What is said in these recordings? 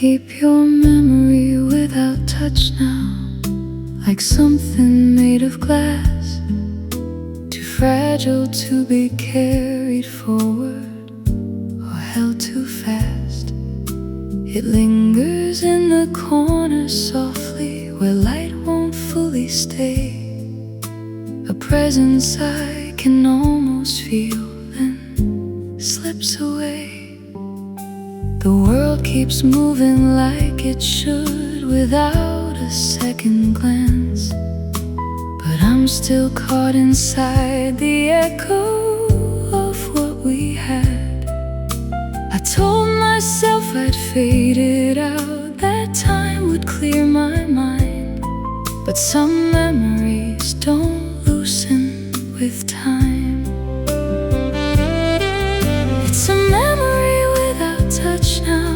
keep your memory without touch now, like something made of glass, too fragile to be carried forward or held too fast. It lingers in the corner softly, where light won't fully stay, a presence I can almost feel, then slips away. The world keeps moving like it should, without a second glance, but I'm still caught inside the echo of what we had. I told myself I'd fade it out, that time would clear my mind, but some memories don't loosen with time. It's a memory without touch now,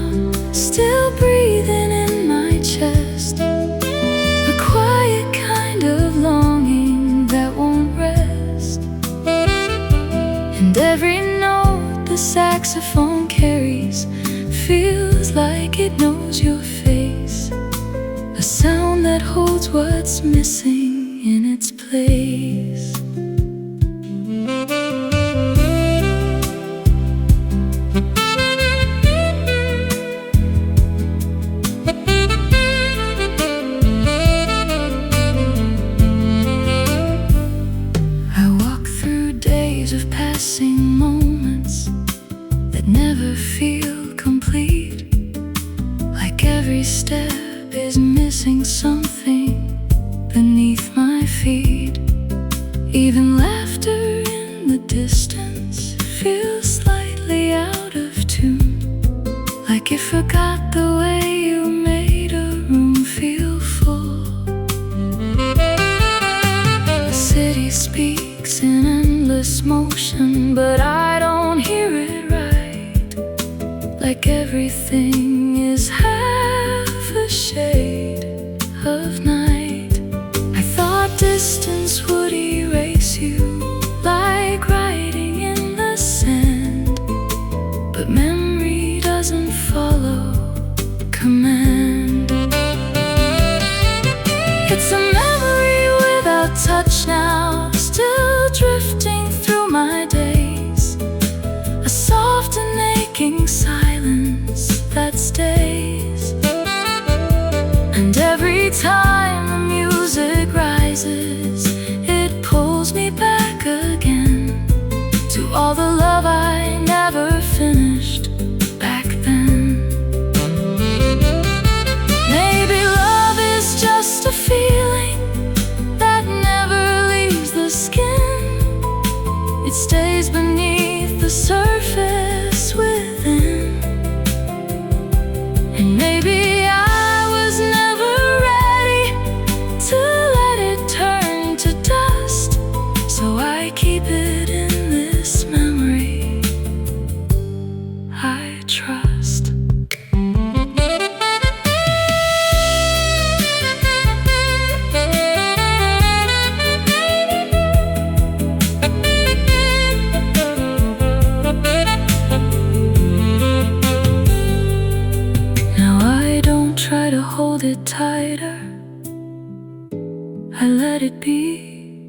still breathing in my chest, a quiet kind of longing that won't rest. And every note the saxophone carries feels like it knows your face, a sound that holds what's missing in its place. Of passing moments that never feel complete, like every step is missing something beneath my feet. Even laughter in the distance feels slightly out of tune, like it forgot the way you made a room feel full. The city speaks in endless motion, but I don't hear it right, like everything is half a shade of night. I thought distance would erase you, like writing in the sand, but memory doesn't follow command. It's a memory without touch now, still drifting through my days, a soft and aching silence that stays. And every time the music rises, it pulls me back again to all the love I never finished back then. Maybe love is just a feeling that never leaves the skin, it stays beneath the surface within. And maybe I was never ready to let it turn to dust, so I keep it in this memory I trust. Try to hold it tighter, I let it be,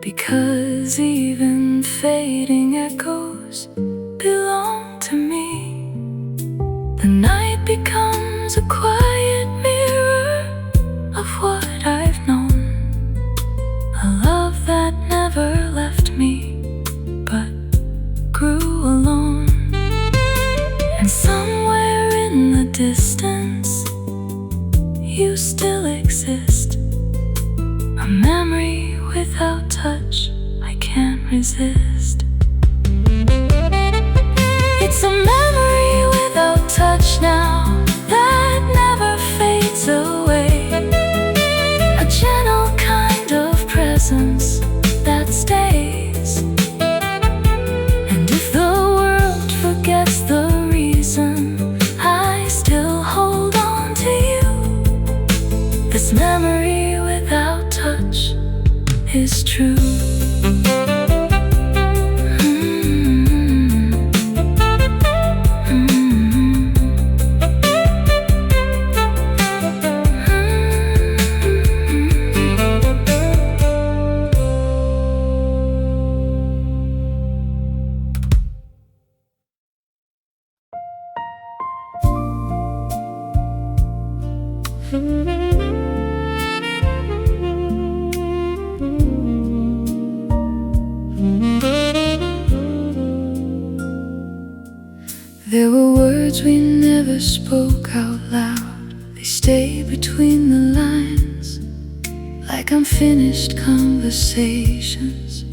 because even fading echoes belong to me. The night becomes a quiet mirror of what I've known, a love that never left me but grew alone. And somewhere in the distance you still exist, a memory without touch I can't resist. It's a memory without touch now that never fades away, a gentle kind of presence that stays. And if the world forgets the reason I still hold on to you, this memory without touch is true. There were words we never spoke out loud. They stay between the lines, like unfinished conversations,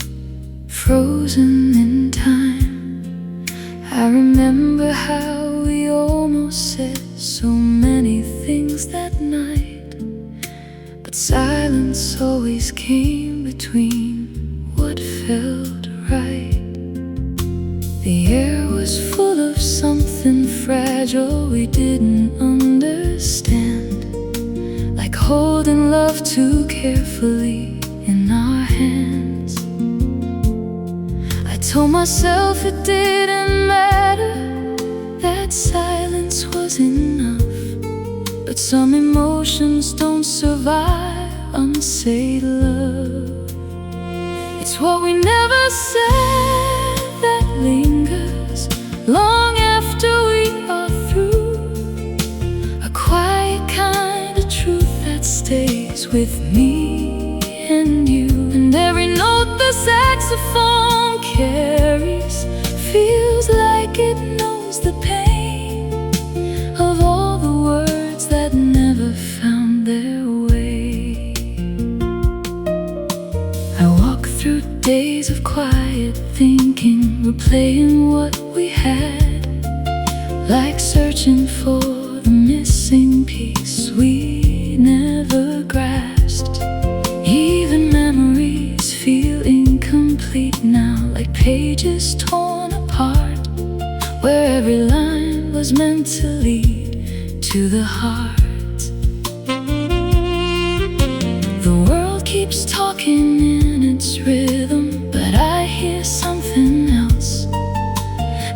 frozen in time. I remember how we almost said so many things that night, but silence always came between what felt right. The air was full of something fragile we didn't understand, like holding love too carefully in our hands. I told myself it didn't matter, that silence was enough, but some emotions don't survive unsaid love. It's what we never said that lingers long after we are through, a quiet kind of truth that stays with me and you. And every note the saxophone carries feels like it knows the pain of all the words that never found their way. I walk through days of quiet thinking, replaying what we had, like searching for the missing piece we never grasped. Even memories feel incomplete now, like pages torn apart, where every line was meant to lead to the heart. The world keeps talking in its rhythm, but I hear something else,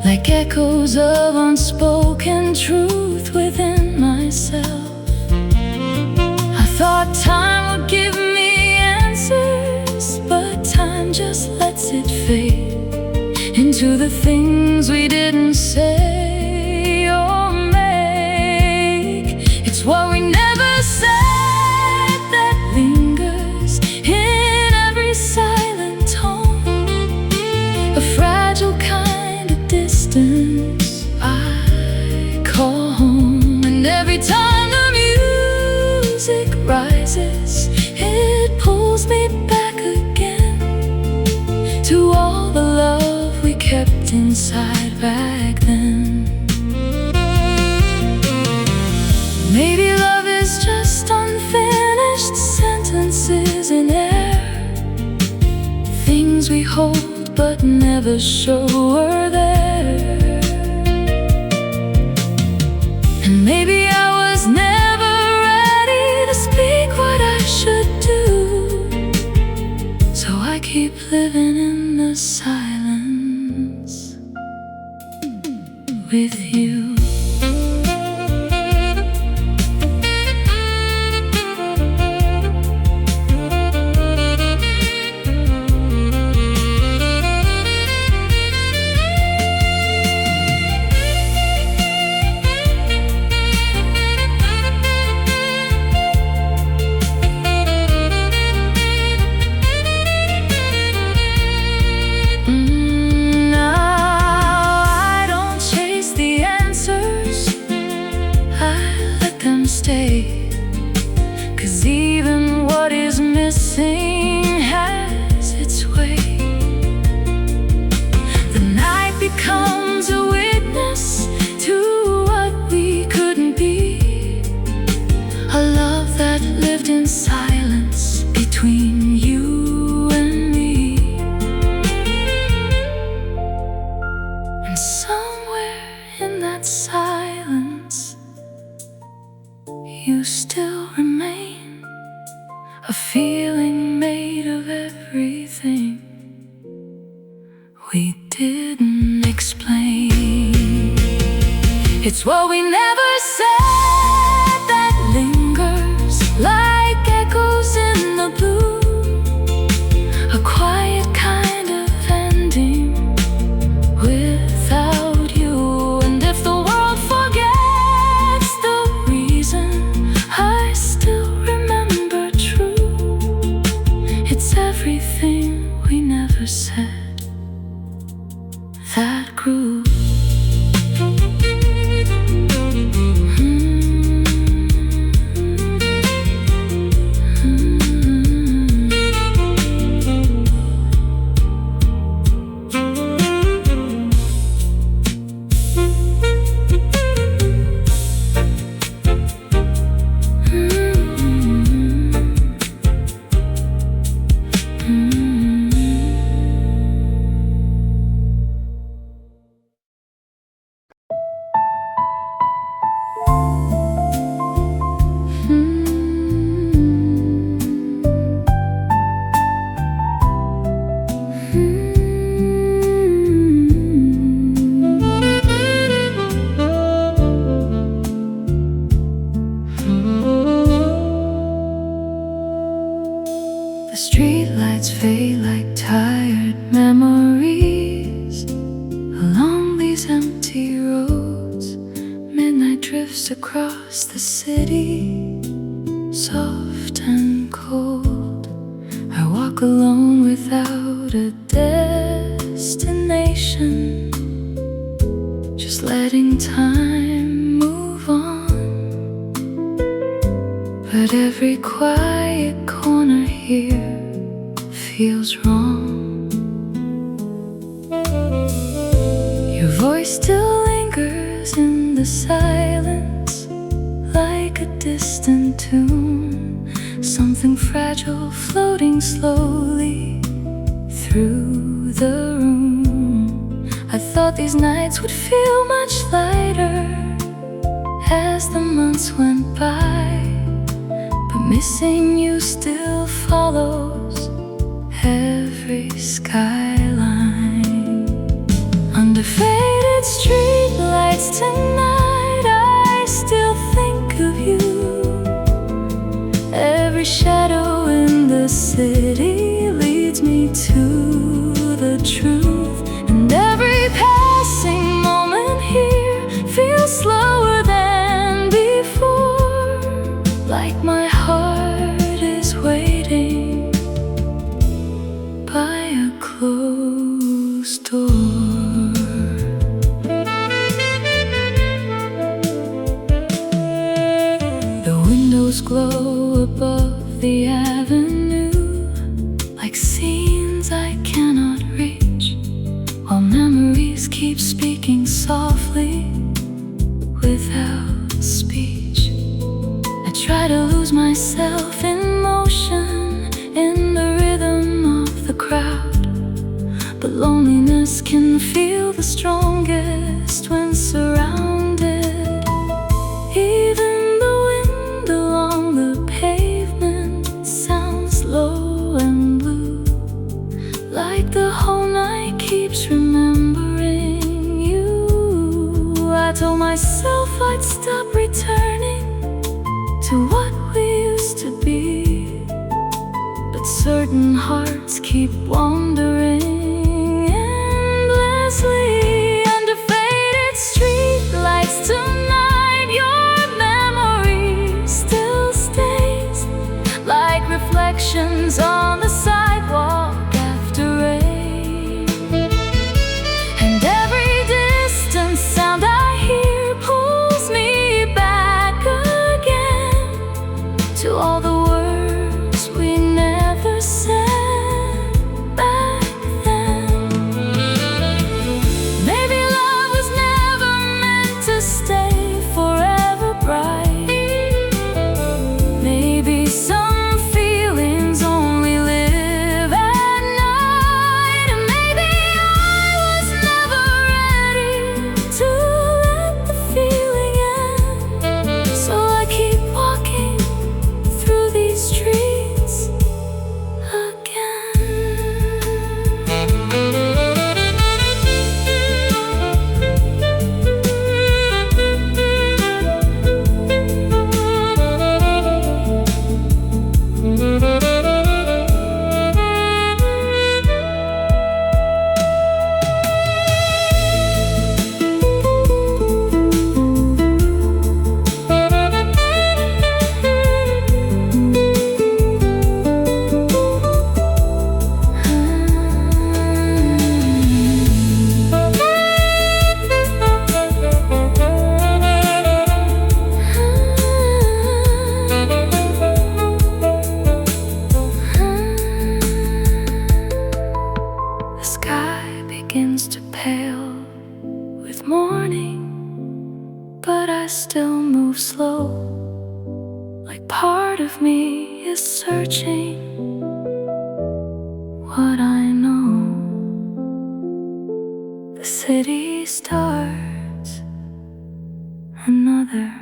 like echoes of unspoken truth within myself. I thought time would give me answers, but time just lets it fade into the things we didn't say or make. It's what we never said that lingers in every silent tone, a fragile kind of distance I call home. And every time the music rises, it pulls me back again to all the love we kept inside back then. Maybe love is just unfinished sentences in air, things we hold but never show we're there. And maybe I was never ready to speak what I should do, so I keep living in the silence with you. Cause even what is missing has its way. The night becomes a witness to what we couldn't be, a love that lived in silence between you and me. And somewhere in that silence you still remain, a feeling made of everything we didn't explain. It's what we never said that lingers like echoes in the blue, a quiet kind of ending without you. And if the world forgets the reason I said that grew. The streetlights fade like tired memories along these empty roads. Midnight drifts across the city, soft and cold. I walk alone without a destination, just letting time move on. But every quiet corner here feels wrong. Your voice still lingers in the silence, like a distant tune, something fragile floating slowly through the room. I thought these nights would feel much lighter as the months went by, but missing you still follows every skyline. Under faded streetlights tonight, I still think of you. Every shadow in the city leads me to the truth, and every passing moment here feels slower than before, like my heart is waiting by a closed door. The windows glow above the avenue, like scenes I cannot reach, while memories keep speaking softly without speech. I try to lose myself in motion, in the rhythm of the crowd, but loneliness can feel the strongest when surrounded. Even the wind along the pavement sounds low and blue, like the whole night keeps remembering you. I told myself I'd stop returning to what we used to be, but certain hearts keep wandering endlessly. Under faded streetlights tonight, your memory still stays like reflections on the sidewalk after rain. And every distant sound I hear pulls me back again to all the words we never said back begins to pale with morning, but I still move slow, like part of me is searching what I know. The city starts another.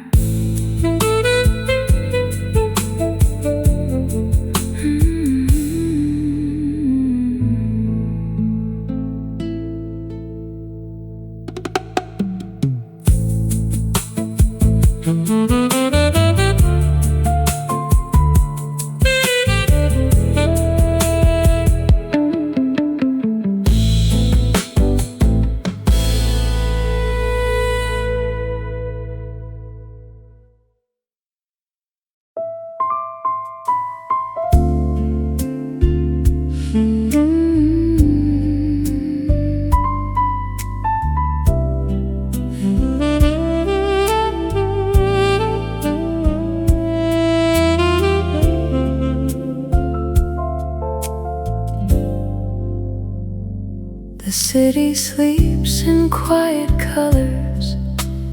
The city sleeps in quiet colors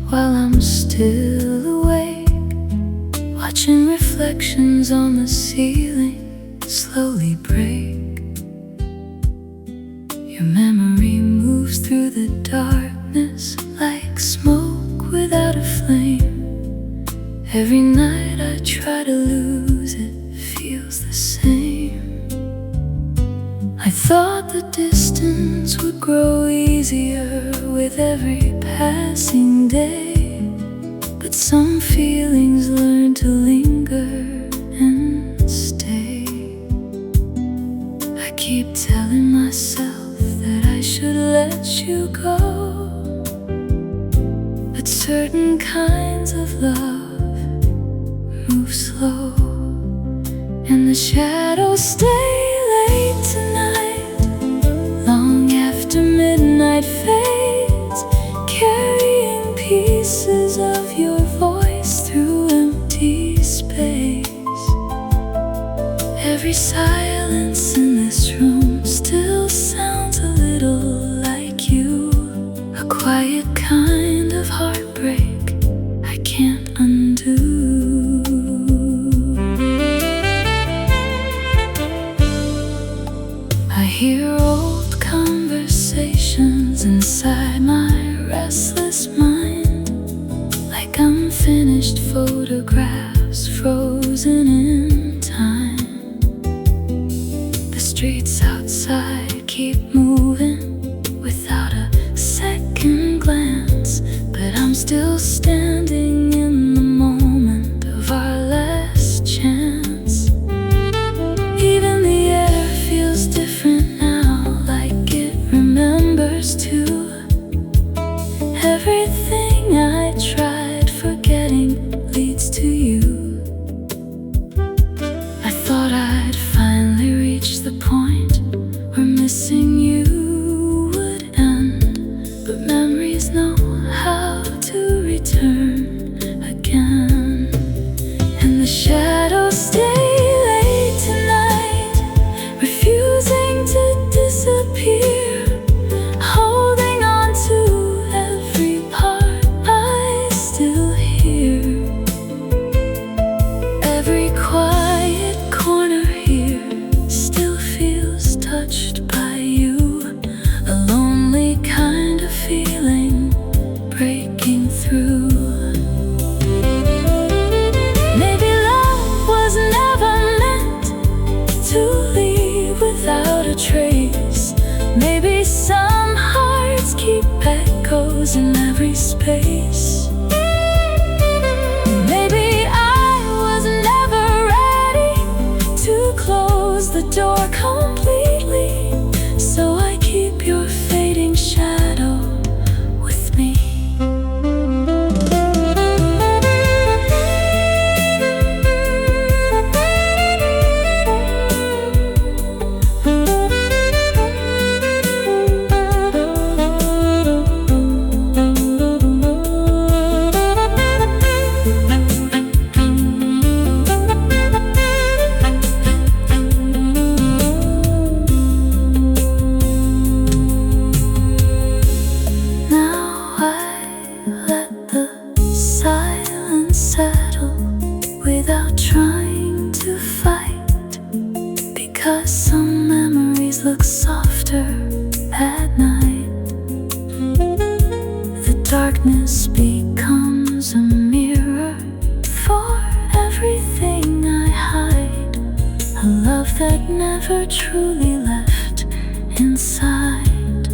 while I'm still awake, watching reflections on the ceiling slowly break. Your memory moves through the darkness like smoke without a flame. Every night I try to lose it, feels the same. I thought the distance would grow easier with every passing day, but some feelings learn to linger and stay. I keep telling myself that I should let you go, but certain kinds of love move slow, and the shadows stay late tonight, long after midnight fades, carrying pieces of your voice through empty space. Every silence in this room still sounds a little like you, a quiet kind of heartbreak I can't undo. I hear old conversations inside my restless mind, like unfinished photographs frozen in time. The streets outside keep moving without a second glance, but I'm still standing in the moment of our last chance. Even the air feels different now, like it remembers too. Everything I tried forgetting leads to you. I thought I'd finally reach the point where missing you would end, but memories know how to return again. And the shadows stay late tonight, refusing to disappear, holding on to every part I still hear. Every quiet corner here still feels touched by you, a lonely kind of feeling breaking through. Maybe love was never meant to leave without a trace. Maybe some hearts keep echoes in every space. Maybe I was never ready to close the door completely, so I keep your fading shadow with me. laughter at night. The darkness becomes a mirror for everything I hide. A love that never truly left inside.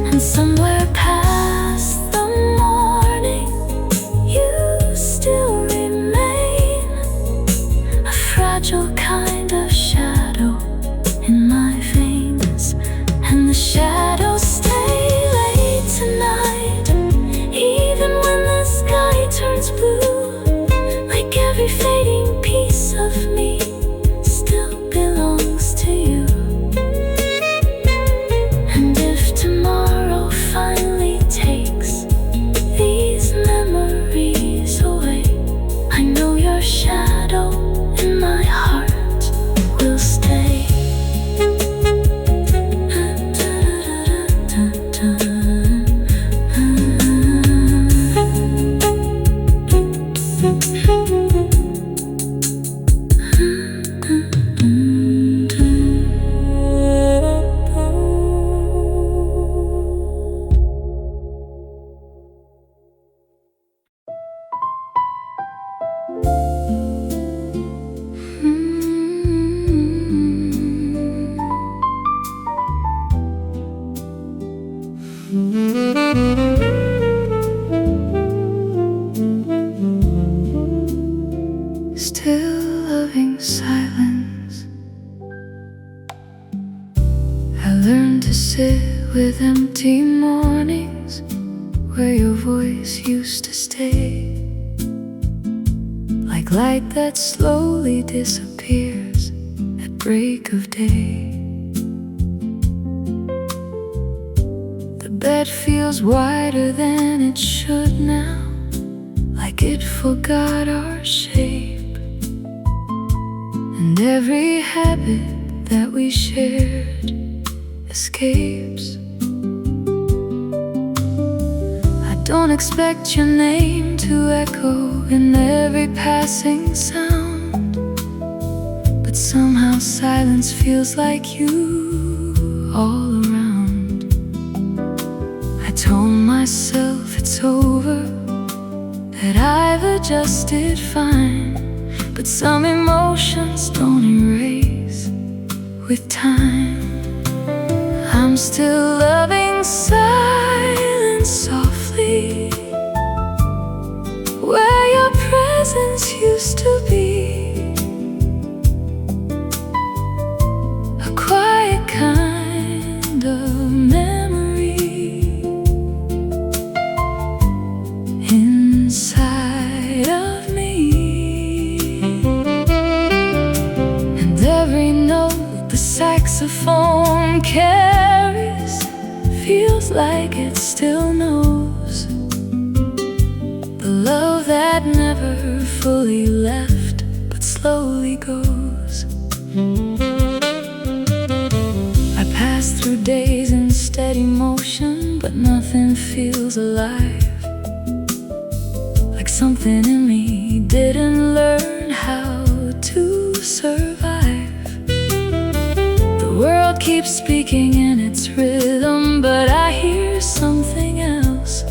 And somewhere past the morning, you still remain a fragile kind of shadow in my veins. And the shadows stay late tonight, even when the sky turns blue. Like every fading piece of me still belongs to you. And if tomorrow finally takes these memories away, I know your shadow in my heart will stay. Still loving silence, I learned to sit with empty mornings where your voice used to stay. Like light that slowly disappears at break of day. The bed feels wider than it should now, like it forgot our shape. And every habit that we shared escapes. I don't expect your name to echo in every passing sound, but somehow silence feels like you all around. I told myself it's over, that I've adjusted fine, but some emotions don't erase with time. I'm still loving silence softly, where your presence used to be. A quiet kind of memory inside of me. And every note the saxophone carries feels like it still knows the love that never fully left but slowly goes. I pass through days in steady motion, but nothing feels alive. Like something in me didn't learn how to survive. The world keeps speaking in its rhythm, but I hear something else,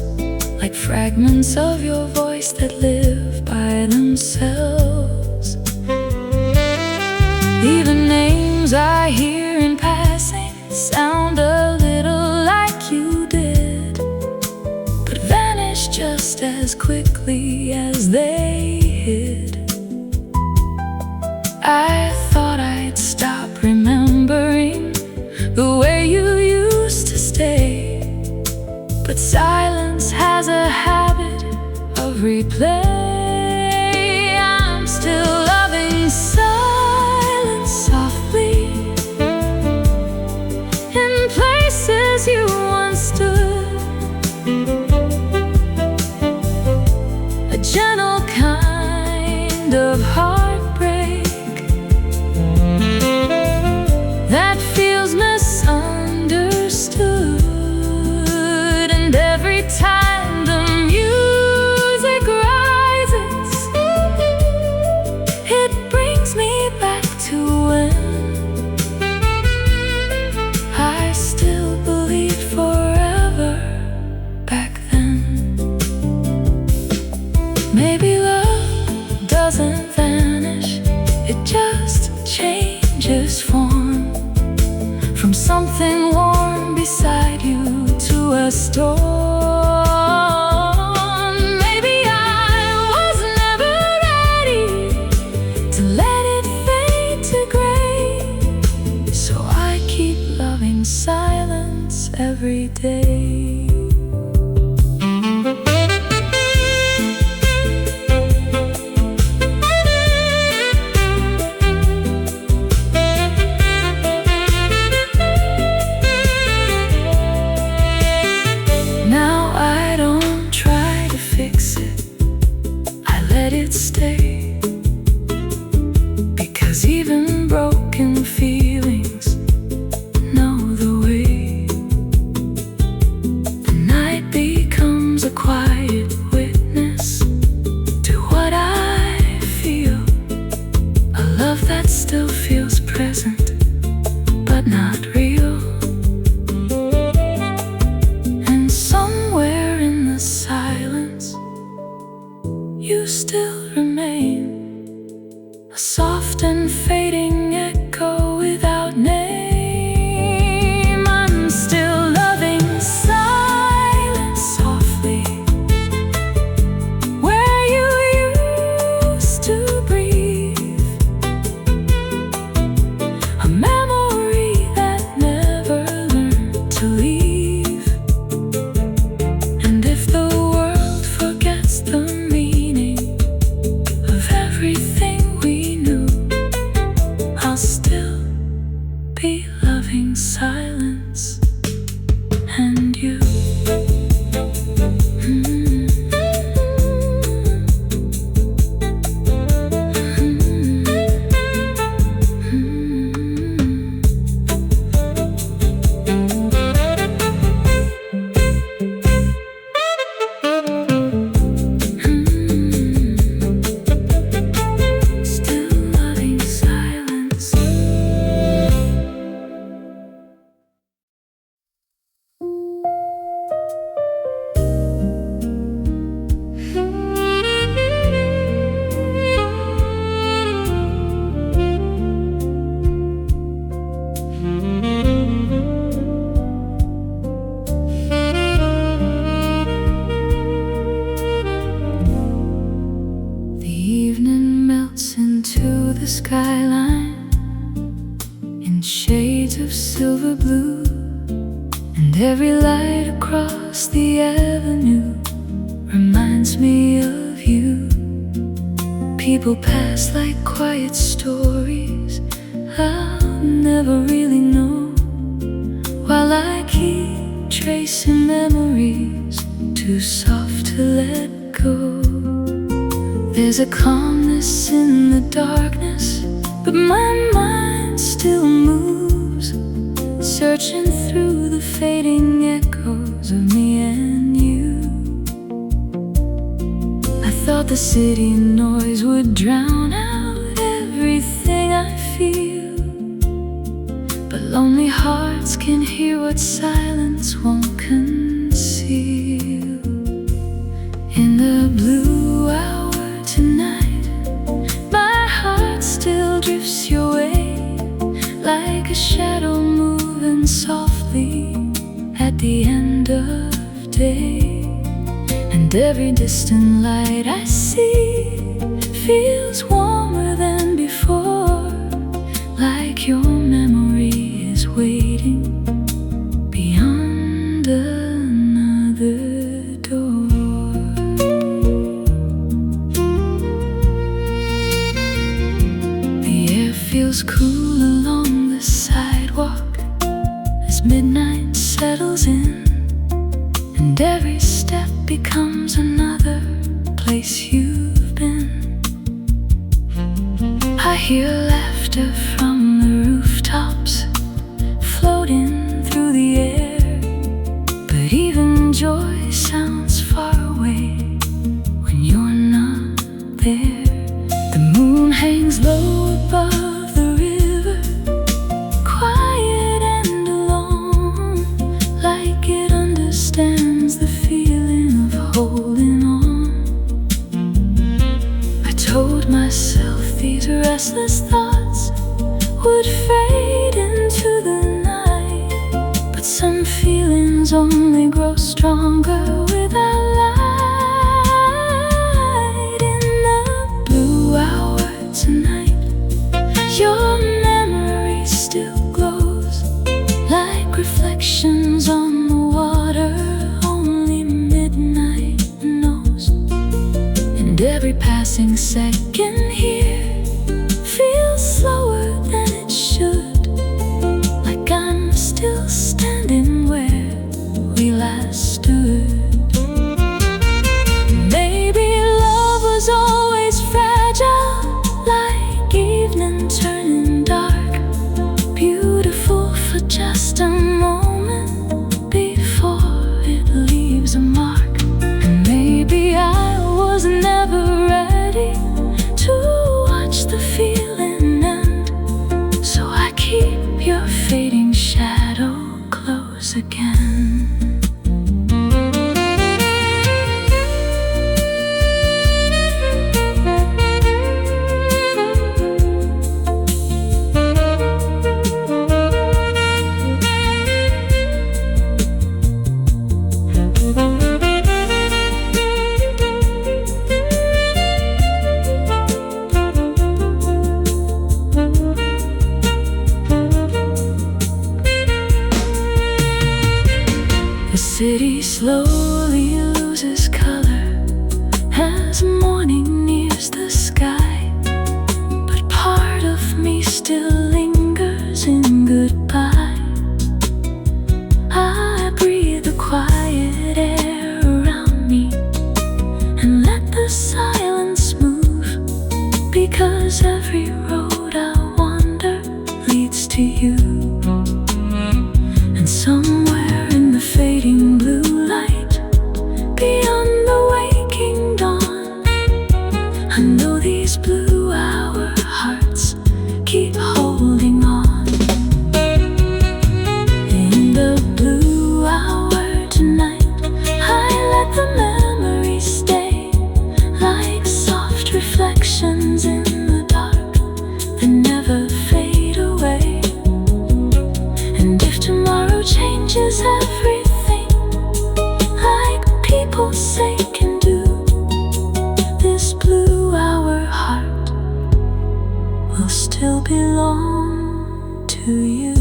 like fragments of your voice that live by themselves. Even names I hear in passing sound a little like you did, but vanish just as quickly as they hid. I thought I'd stop remembering the way you used to stay, but silence has a habit of replay. I'm still loving silence softly, in places you once stood. A gentle kind of heartbreak that feels misunderstood. And every time the music rises, it brings me back to when something warm beside you to a storm. Maybe I was never ready to let it fade to gray, so I keep loving silence every day. Stay, because even broken feelings know the way. The night becomes a quiet witness to what I feel, a love that still feels present but not real. And somewhere in the silence you still remain, a soft and fading echo without name. I'm still loving silence softly, where you used to breathe, a memory that never learned to leave. And if the world forgets the everything we knew, I'll still be loving silence and you. The skyline in shades of silver blue, and every light across the avenue reminds me of you. People pass like quiet stories I'll never really know, while I keep tracing memories too soft to let go. There's a calmness in the darkness, but my mind still moves, searching through the fading echoes of me and you. I thought the city noise would drown out everything I feel, but lonely hearts can hear what silence won't conceal. In the blue hour tonight, my heart still drifts your way, like a shadow moving softly at the end of day. And every distant light I see feels warmer than before, like your memory is waiting beyond another door. Feels cool along the sidewalk as midnight settles in, and every step becomes another place you've been. I hear laughter from the rooftops floating through the air, but even joy sounds far away when you're not there. The moon hangs low above myself these restless thoughts But some feelings only grow stronger without light. In the blue hour tonight, your memory still glows like reflections on the water. Only midnight knows. And every passing second here feels slower than it should, like I'm still standing where we last stood. Maybe love was always fragile, like evening turning dark, beautiful for just a moment before it leaves a mark. And maybe I was never ready to watch the feeling end, so I keep your fading shadow close again. The city slowly loses color as morning nears the sky, but part of me still lingers in goodbye. I breathe the quiet air around me and let the silence move, because every road I wander leads to you. And somewhere in the fading blue light, beyond the waking dawn, I know these blue hour hearts keep holding on. In the blue hour tonight, I let the memories stay like soft reflections in the dark that never fade away. And if tomorrow changes everything, like people say can do, this blue hour heart will still belong to you.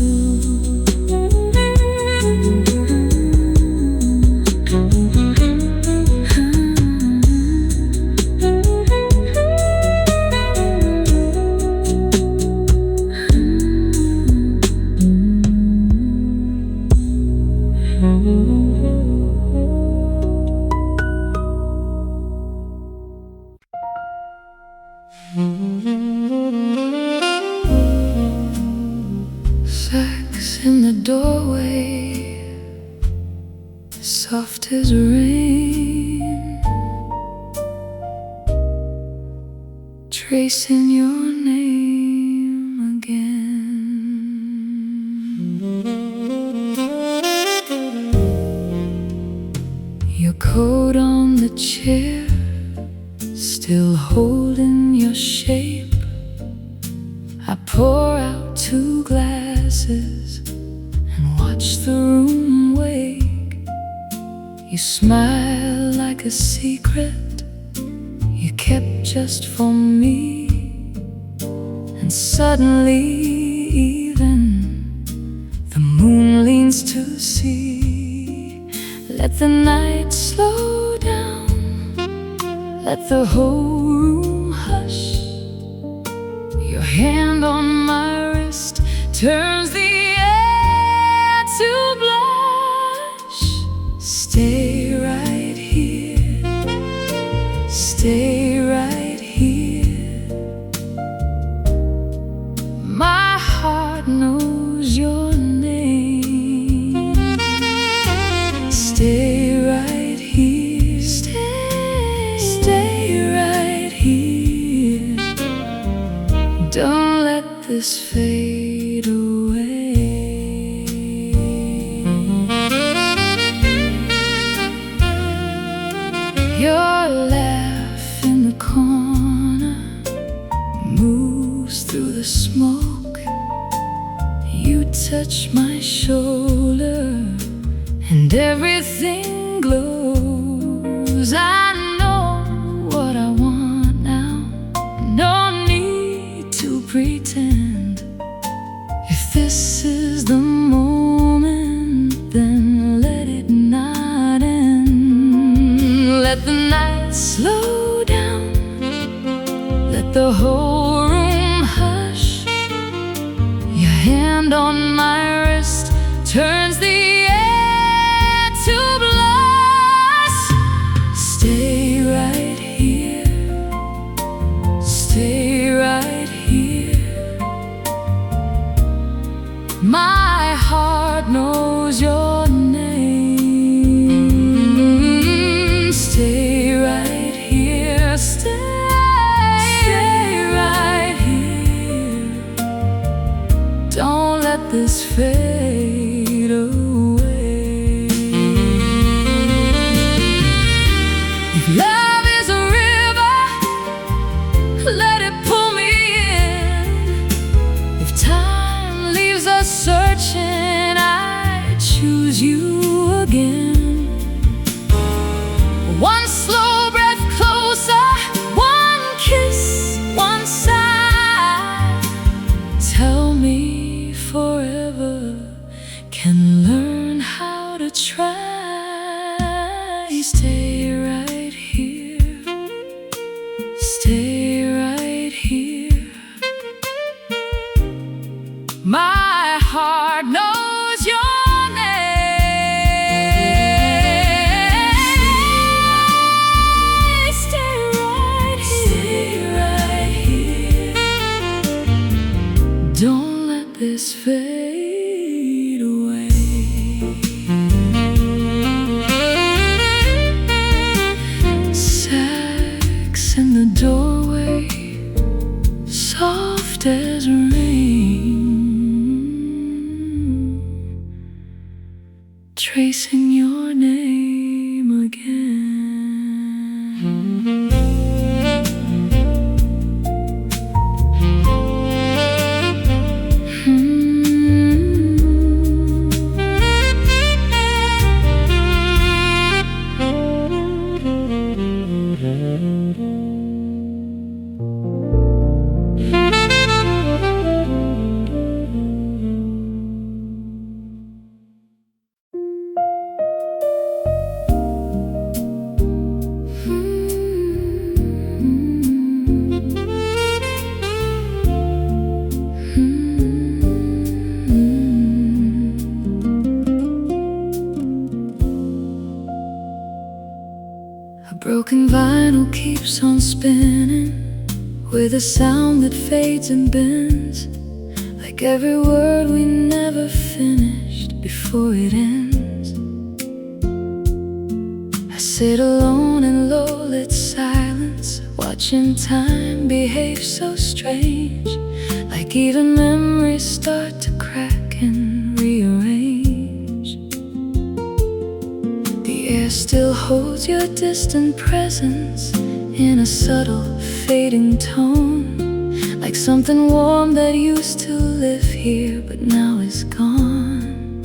Sex in the doorway, soft as rain, tracing your name again. Your coat on the chair, still holding your shape. I pour out 2 glasses and watch the room wake. You smile like a secret you kept just for me. And suddenly even the moon leans to see. Let the night slow down, let the whole room hush. Your hand on my wrist turns the air to blush. Stay right here, stay right here. My heart knows your name. Stay right here, stay right here. Don't let this fade away. Your laugh in the corner moves through the smoke. You touch my shoulder, everything glows. I know what I want now, no need to pretend. If this is the moment, then let it not end. Let the night slow down, let the whole room hush. Your hand on my wrist turns the air to blush. Stay right here, stay right here. My heart knows your name. Stay right here, stay right here. Don't let this fade away. If love is a river, let it pull me in. If time leaves us searching, I choose you again. One slow breath closer, one kiss, one sigh. Tell me forever can learn how to try. Stay right here, stay right here. My heart knows your name. Stay right here, don't let this fade away. Sax in the doorway, soft as rain, tracing your name again. A broken vinyl keeps on spinning with a sound that fades and bends, like every word we never finished before it ends. I sit alone in low-lit silence, watching time behave so strange, like even memories start to crack and rearrange. The air still holds your distant presence in a subtle, fading tone, like something warm that used to live here but now is gone.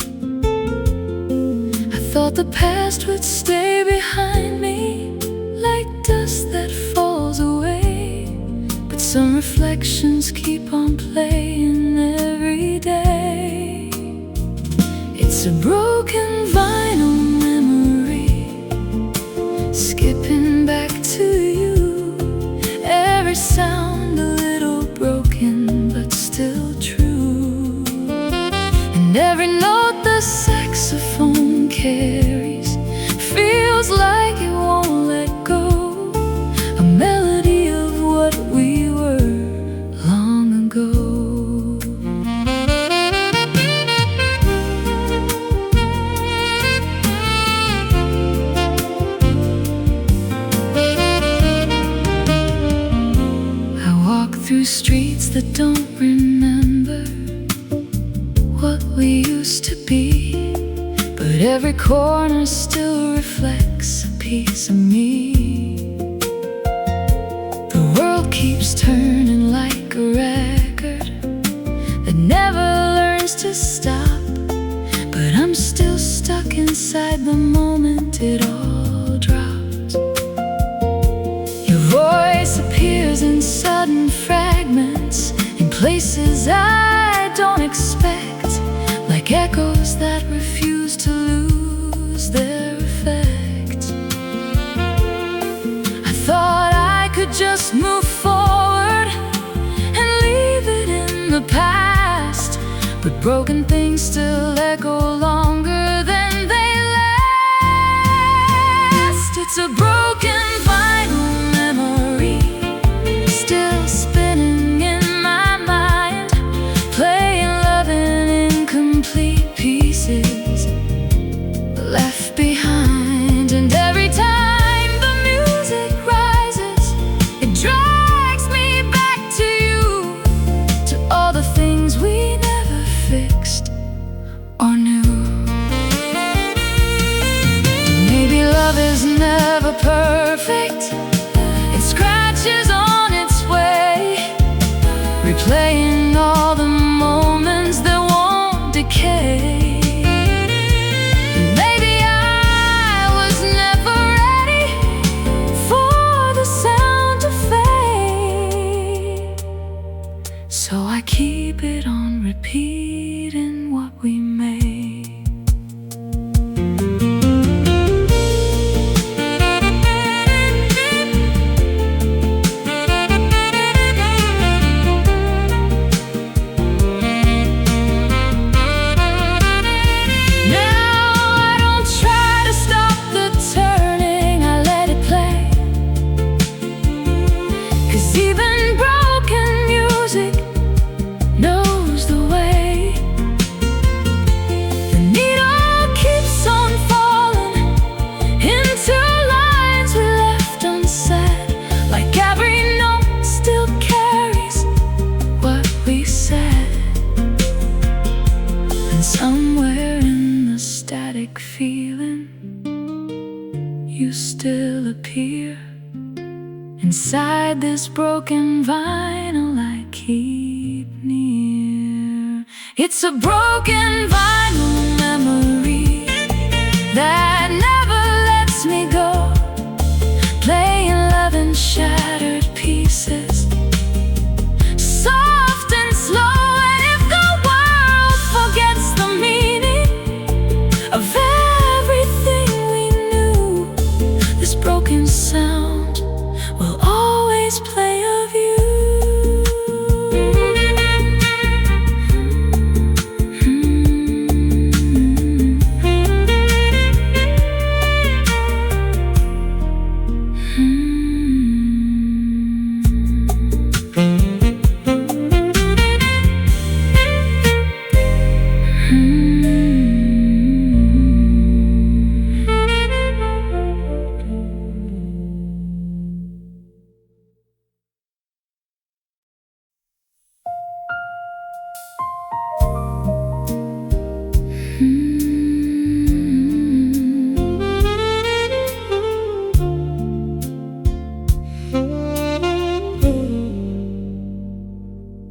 I thought the past would stay behind me, like dust that falls away, but some reflections keep on playing every day. It's a broken vinyl memory, skipping back to you. Every sound a little broken but still true, and every note the saxophone carries feels like it won't let go, a melody of what we were long ago. Through streets that don't remember what we used to be, but every corner still reflects a piece of me. The world keeps turning like a record that never learns to stop, but I'm still stuck stuck inside the moment it all drops. Your voice appears in sudden fragments, in places I don't expect, like echoes that refuse to lose their effect. I thought I could just move forward and leave it in the past, but broken things still echo longer than they last. It's a broken vinyl memory, still spinning in my mind, playing love in incomplete pieces left behind. And every time the music rises, it drags me back to you, to all the things we never fixed or knew. Maybe love is never perfect. It scratches on its way, replaying all the moments that won't decay. Maybe I was never ready for the sound to fade, so I keep it on repeat in what we made. Somewhere in the static feeling, you still appear inside this broken vinyl I keep near. It's a broken vinyl memory that never lets me go, playing love in shattered pieces, soft and slow. Of everything we knew, this broken sound will always play of you.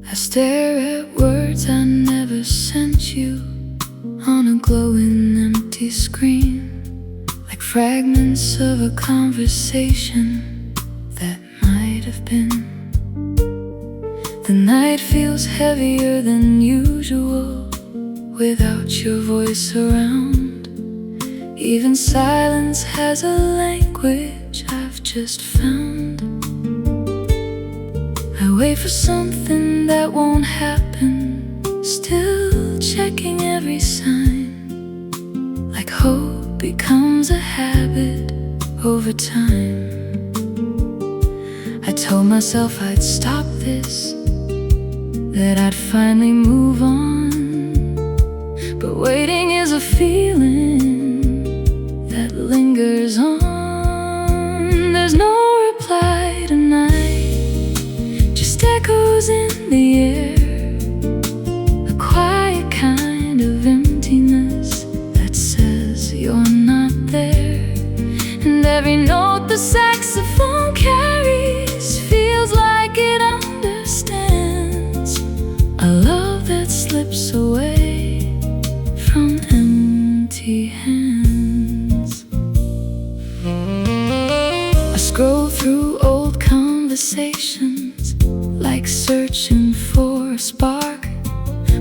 I stare at words I never sent you on a glowing empty screen, like fragments of a conversation that might have been. The night feels heavier than usual without your voice around. Even silence has a language I've just found. I wait for something that won't happen, still checking every sign, like hope becomes a habit over time. I told myself I'd stop this, that I'd finally move on, but waiting is a feeling that lingers on. There's no reply tonight, just echoes in the air, a quiet kind of emptiness that says you're not there. And every note the saxophone carries feels like it understands a love that slips away from empty conversations, like searching for a spark,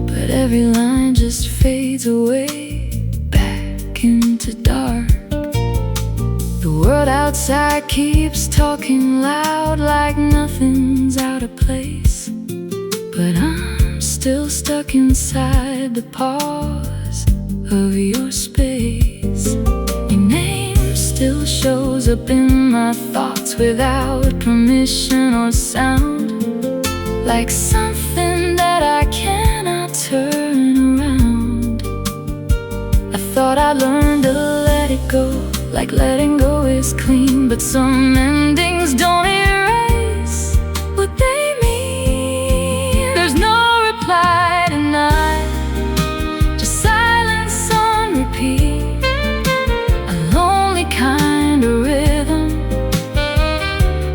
but every line just fades away back into dark. The world outside keeps talking loud like nothing's out of place, but I'm still stuck inside the pause of your space. Your name still shows up in my thoughts without permission or sound, like something that I cannot turn around. I thought I learned to let it go, like letting go is clean, but some endings don't erase what they mean. There's no reply tonight, just silence on repeat, a lonely kind of rhythm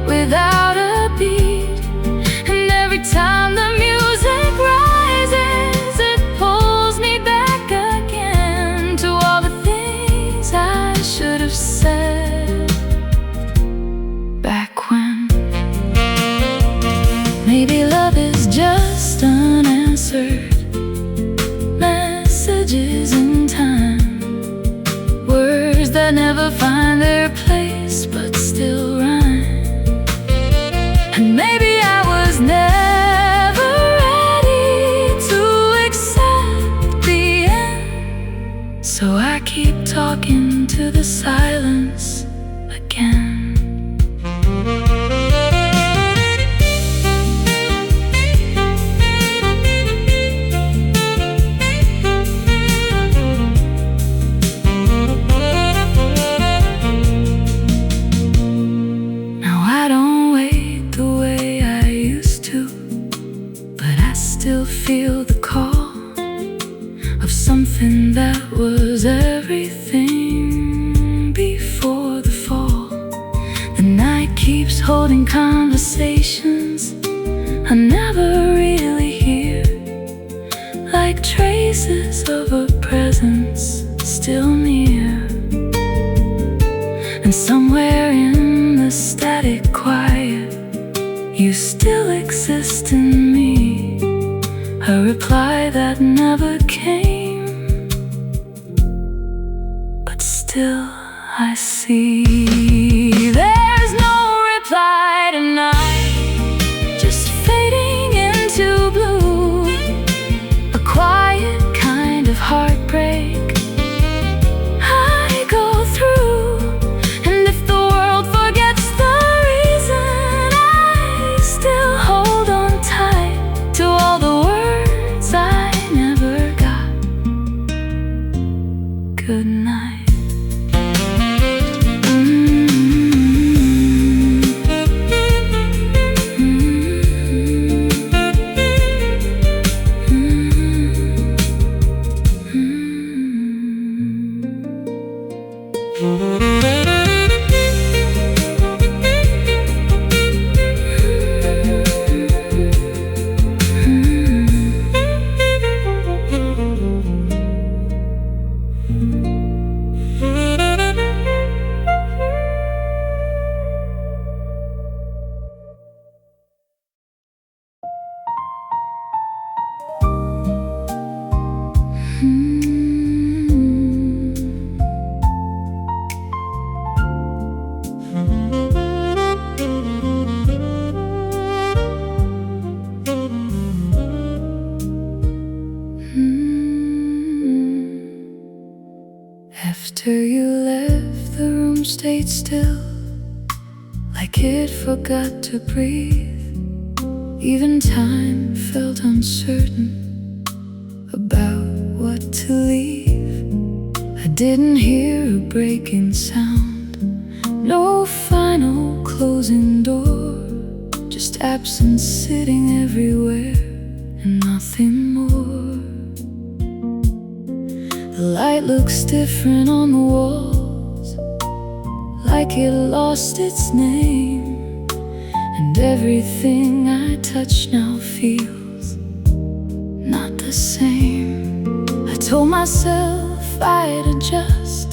without a beat. And every time the music rises, it pulls me back again to all the things I should have said back when. Maybe love is just unanswered messages in time, words that never find their place but still rhyme. And maybe I was never ready to accept the end, so I keep talking to the silence again. Now I don't wait the way I used to, but I still feel the call of something that was everything before the fall. The night keeps holding conversations I never really hear, like traces of a presence still near. And somewhere in the static quiet, you still exist in me, a reply that never came, but still I see. There's no reply tonight, just fading into blue, a quiet kind of heartbreak I go through. And if the world forgets the reason, I still hold on tight to all the words I never got. Good night. After you left, the room stayed still, like it forgot to breathe. Even time felt uncertain about what to leave. I didn't hear a breaking sound, no final closing door, just absence sitting everywhere and nothing more. The light looks different on the walls, like it lost its name, and everything I touch now feels not the same. I told myself I'd adjust,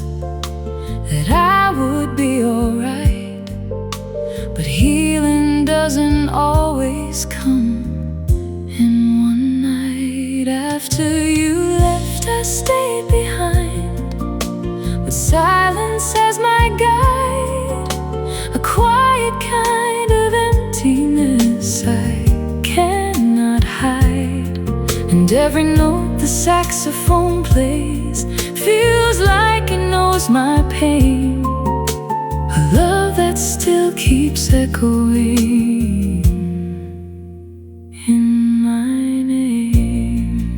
that I would be alright, but healing doesn't doesn't always come in one night. After you left, I stayed behind with silence as my guide, a quiet kind of emptiness I cannot hide. And every note the saxophone plays feels like it knows my pain, a love that still keeps echoing in my name.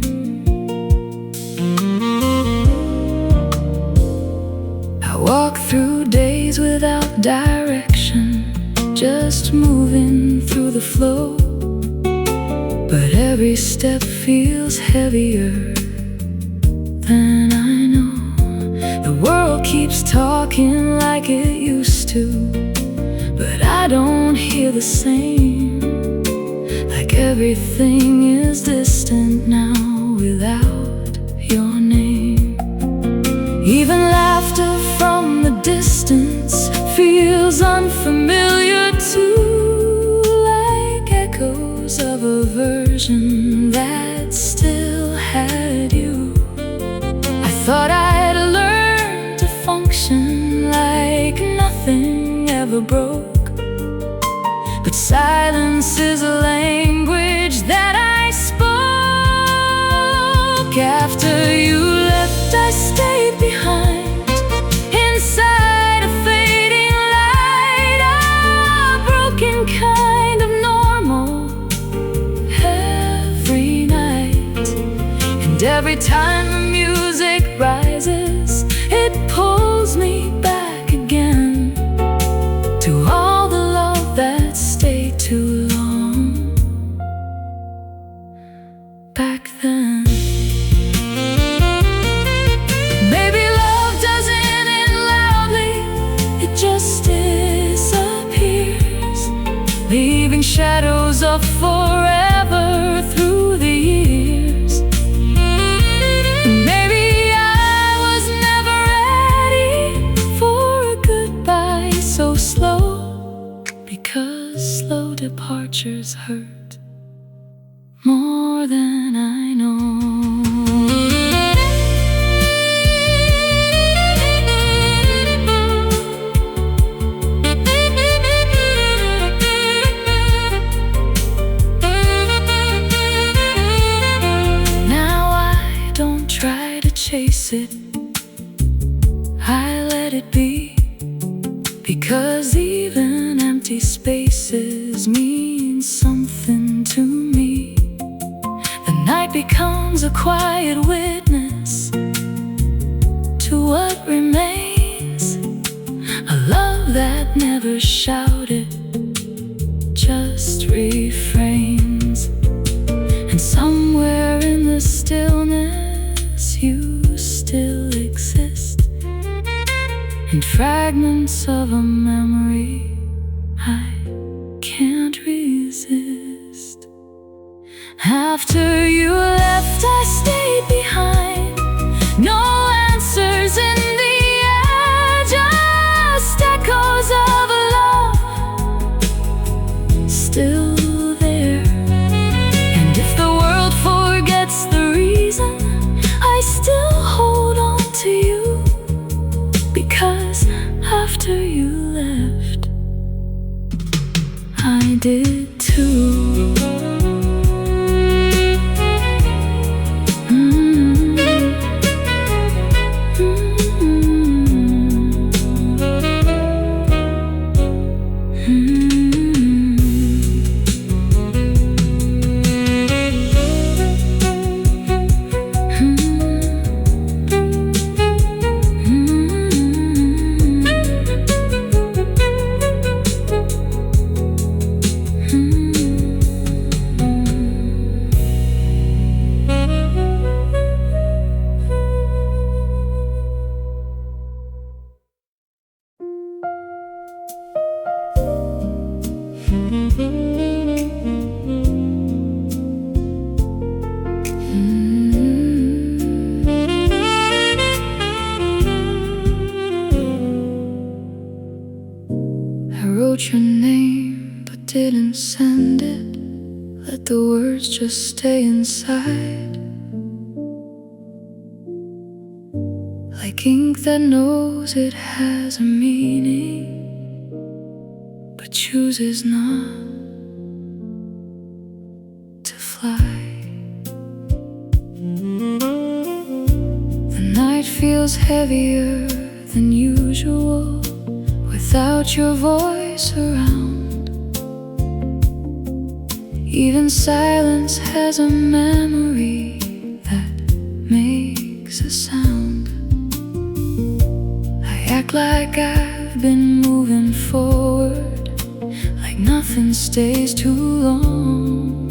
I walk through days without direction, just moving through the flow, but every step feels heavier than I know. The world keeps talking like it used to, but I don't hear the same, like everything is distant now without your name. Even laughter from the distance feels unfamiliar too, like echoes of a version that still had you. I thought I'd learned to function like nothing ever broke, but silence is a language that I spoke. After you left, I stayed behind, inside a fading light, a broken kind of normal every night. And every time the music rises, it pulls me back again to all the love that stayed too long back then. Maybe love doesn't end loudly, it just disappears, leaving shadows of forever through the years. Maybe I was never ready for a goodbye so slow, because slow departures hurt more than I know. Chase it, I let it be, because even empty spaces mean something to me. The night becomes a quiet witness to what remains, a love that never shouted, just refrains. And somewhere in the stillness you still exist, in fragments of a memory I can't resist. After you left, I stayed behind, no answers in the air, just echoes of a love still there. And if the world forgets the reason, I still hold on to you, because after you left, I did too. wrote your name, but didn't send it. Let the words just stay inside, like ink that knows it has a meaning, but chooses not to fly. The night feels heavier than usual without your voice around. Even silence has a memory that makes a sound. I act like I've been moving forward, like nothing stays too long.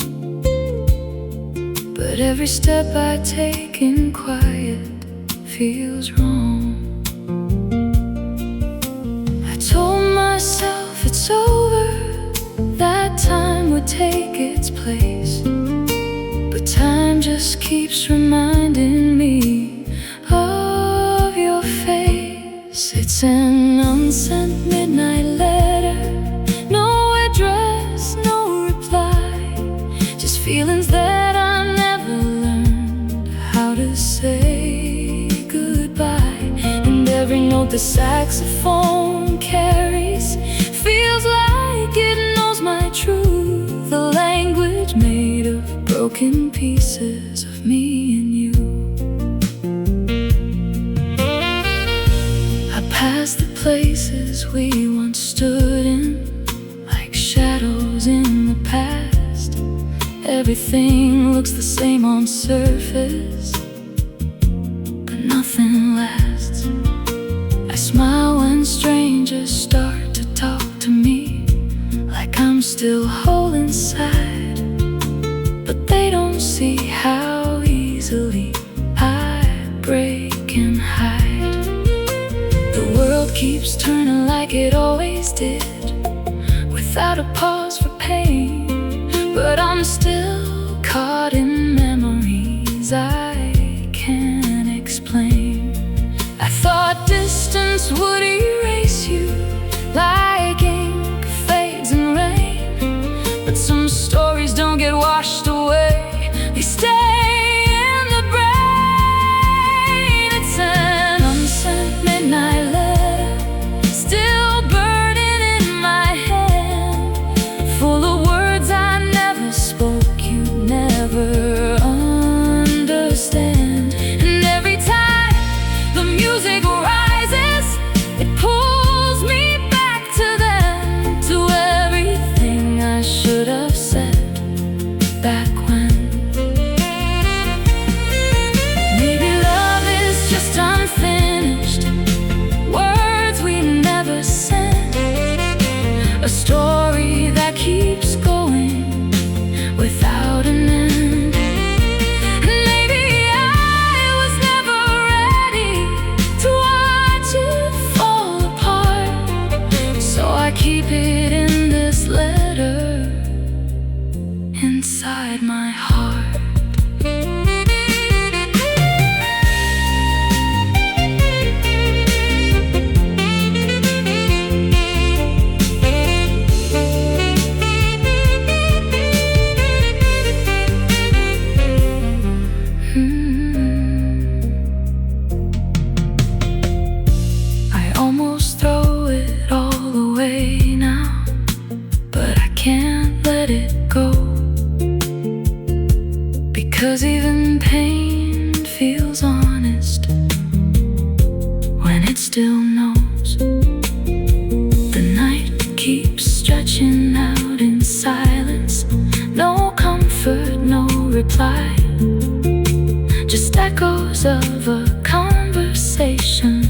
But every step I take in quiet feels wrong. I told myself it's over, that time would take its place, but time just keeps reminding me of your face. It's an unsent midnight letter, no address, no reply, just feelings that I never learned how to say goodbye. And every note the saxophone carries feels like it knows my truth, a language made of broken pieces of me and you. I pass the places we once stood in, like shadows in the past. Everything looks the same on surface, but nothing lasts. I smile when strangers start to talk to me, like I'm still whole inside, but they don't see how easily I break and hide. The world keeps turning like it always did, without a pause for pain, but I'm still caught in memories I can't explain. I thought distance would erase you like ink fades in rain, but some stories don't get washed away, they stay in the brain. It's an unsent midnight letter, still burning in my hand, full of words I never spoke, you never understand. And every time the music rises, it pulls me back to them, to everything I should have said back when. Maybe love is just unfinished words we never sent, a story that keeps going without an end. Maybe I was never ready to watch it fall apart, so I keep it in this letter inside my heart. I almost throw it all away now, but I can't let it go, because even pain feels honest when it still knows. The night keeps stretching out in silence, no comfort, no reply, just echoes of a conversation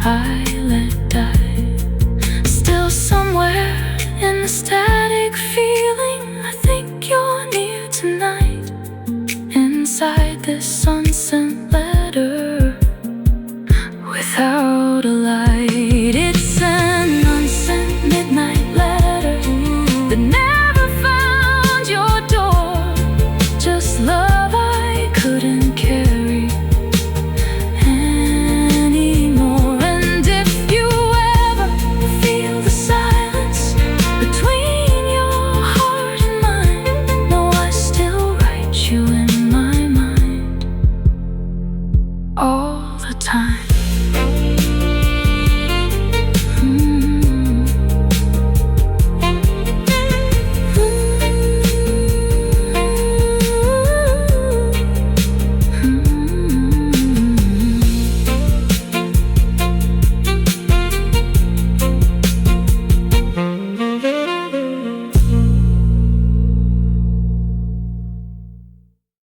I let die. Still somewhere in the static feeling, I think you're near tonight, inside this unsent letter, without a lie.